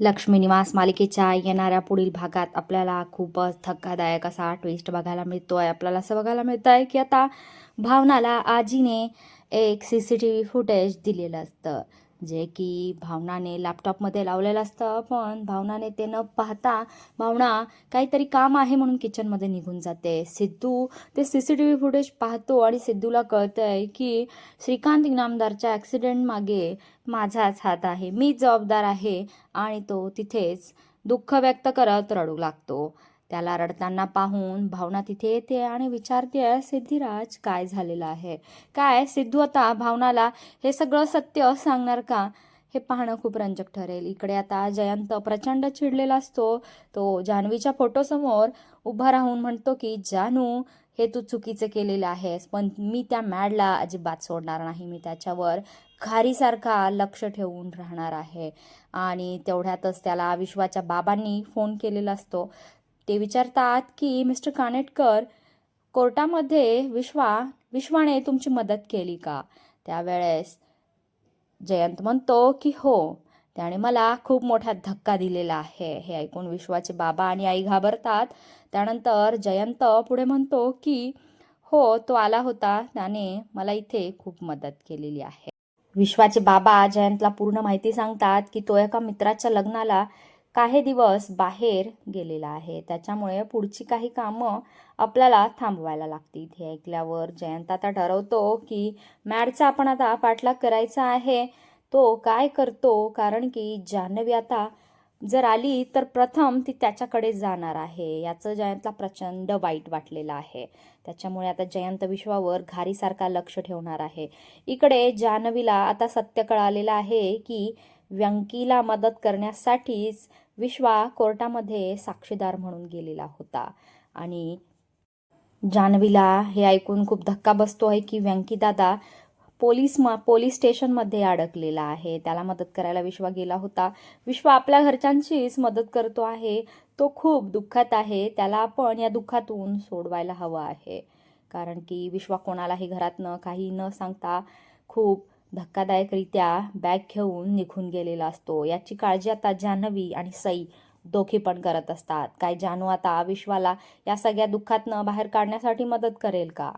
लक्ष्मी निवास मालिकेच्या येणाऱ्या पुढील भागात आपल्याला खूपच धक्कादायक असा ट्विस्ट बघायला मिळतोय. आपल्याला असं बघायला मिळतं आहे की आता भावनाला आजीने एक CCTV फुटेज दिलेलं असतं, जे की भावनाने लॅपटॉपमध्ये लावलेलं असतं. पण भावनाने ते न पाहता भावना काहीतरी काम आहे म्हणून किचनमध्ये निघून जाते. सिद्धू ते CCTV फुटेज पाहतो आणि सिद्धूला कळतंय की श्रीकांत इनामदारच्या ॲक्सिडेंट मागे माझाच हात आहे, मी जबाबदार आहे. आणि तो तिथेच दुःख व्यक्त करत रडू लागतो. त्याला रडताना पाहून भावना तिथे येते आणि विचारते, सिद्धिराज काय झालेलं आहे? काय सिद्धू आता भावनाला हे सगळं सत्य सांगणार का? हे पाहणं खूप रंजक ठरेल. इकडे आता जयंत प्रचंड चिडलेला असतो. तो जान्हवीच्या फोटोसमोर उभा राहून म्हणतो की जानू, हे तू चुकीचं केलेलं आहेस, पण मी त्या मॅडला अजिबात सोडणार नाही. मी त्याच्यावर खारीसारखा लक्ष ठेवून राहणार आहे. आणि तेवढ्यातच त्याला विश्वाच्या बाबांनी फोन केलेला असतो. ते विचारतात की मिस्टर कानेटकर, कोर्टामध्ये विश्वाने तुमची मदत केली का? त्यावेळेस जयंत म्हणतो की हो, त्याने मला खूप मोठा धक्का दिलेला आहे. हे ऐकून विश्वाचे बाबा आणि आई घाबरतात. त्यानंतर जयंत पुढे म्हणतो की हो, तो आला होता, त्याने मला इथे खूप मदत केलेली आहे. विश्वाचे बाबा जयंतला पूर्ण माहिती सांगतात की तो एका मित्राच्या लग्नाला काही दिवस बाहेर गेलेला आहे, त्याच्यामुळे पुढची काही कामं आपल्याला थांबवायला लागतील. हे ऐकल्यावर जयंत आता ठरवतो की मॅडचा आपण आता पाठलाग करायचा आहे. तो काय करतो, कारण की जान्हवी आता जर आली तर प्रथम ती त्याच्याकडे जाणार आहे. याचं जयंतला प्रचंड वाईट वाटलेलं आहे. त्याच्यामुळे आता जयंत विश्वावर घारीसारखा लक्ष ठेवणार आहे. इकडे जान्हवीला आता सत्य कळालेलं आहे की व्यंकीला मदत करण्यासाठीच विश्वा कोर्टामध्ये साक्षीदार म्हणून गेलेला होता. आणि जान्हवीला हे ऐकून खूप धक्का बसतो आहे की व्यंकी दादा पोलीस स्टेशनमध्ये अडकलेला आहे. त्याला मदत करायला विश्वा गेला होता. विश्वा आपल्या घरच्यांचीच मदत करतो आहे. तो खूप दुःखात आहे. त्याला आपण या दुःखातून सोडवायला हवं आहे, कारण की विश्वा कोणालाही घरातनं काही न सांगता खूप धक्कादायकरित्या बॅग घेऊन निघून गेलेला असतो. याची काळजी आता जान्हवी आणि सई दोघी पण करत असतात. काय जानू आता विश्वाला या सगळ्या दुःखातनं बाहेर काढण्यासाठी मदत करेल का?